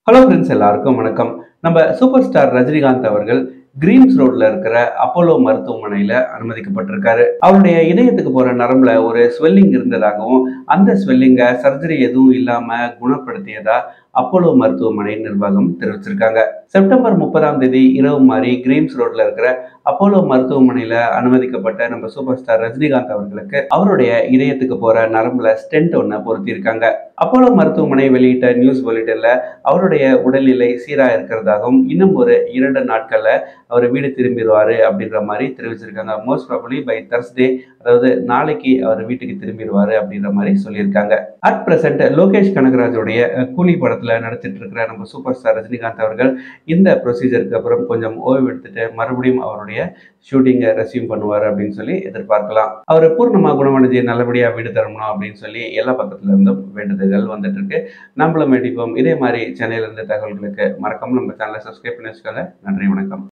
Hello friends, எல்லாருக்கும் வணக்கம். நம்ம சூப்பர் ஸ்டார் ரஜினிகாந்த் அவர்கள் கிரீம்ஸ் ரோட்ல இருக்கிற அப்போலோ மருத்துவமனையில அனுமதிக்கப்பட்டிருக்காரு. அவருடைய இதயத்துக்கு போற நரம்புல ஒரு ஸ்வெல்லிங் இருந்ததாகவும், அந்த ஸ்வெல்லிங்கை சர்ஜரி எதுவும் இல்லாம குணப்படுத்தியதா அப்போலோ மருத்துவமனை நிர்வாகம் தெரிவிச்சிருக்காங்க. செப்டம்பர் 30ஆம் தேதி இரவு மாறி கிரீம்ஸ் ரோட்ல இருக்கிற அப்போலோ மருத்துவமனையில அனுமதிக்கப்பட்ட நம்ம சூப்பர் ஸ்டார் ரஜினிகாந்த் அவர்களுக்கு அவருடைய இதயத்துக்கு போற நரம்புல ஸ்டென்ட் ஒன்ன பொருத்தியிருக்காங்க. அப்போலோ மருத்துவமனை வெளியிட்ட நியூஸ் புல்லட்டின்ல அவருடைய உடல்நிலை சீரா இருக்கிறதாகவும், இன்னும் ஒரு 2 நாட்கள்ல அவர் வீடு திரும்பிடுவாரு அப்படின்ற மாதிரி தெரிவிச்சிருக்காங்க. மோஸ்ட் ப்ராபபிலி பை தர்ஸ்டே, அதாவது நாளைக்கு அவர் வீட்டுக்கு திரும்பிடுவாரு அப்படின்ற மாதிரி சொல்லியிருக்காங்க. அட் பிரசன்ட் லோகேஷ் கனகராஜோடைய கூலி படத்துல நடிச்சிட்டு இருக்கிற நம்ம சூப்பர் ஸ்டார் ரஜினிகாந்த் அவர்கள் இந்த ப்ரொசீஜருக்கு அப்புறம் கொஞ்சம் ஓய்வு எடுத்துட்டு மறுபடியும் அவருடைய ஷூட்டிங்கை ரெஸ்யூம் பண்ணுவார் அப்படின்னு சொல்லி எதிர்பார்க்கலாம். அவர் பூர்ணமா குணமடைஞ்சு நல்லபடியா வீடு திரும்பணும் அப்படின்னு சொல்லி எல்லா பக்கத்துல இருந்தும் வேண்டுதல்கள் வந்துட்டு இருக்கு. நம்மளும் வேண்டிப்போம். இதே மாதிரி சென்னையில இருந்து தகவல்களுக்கு மறக்காம நம்ம சேனலை சப்ஸ்கிரைப் பண்ணி வச்சுக்கோங்க. நன்றி, வணக்கம்.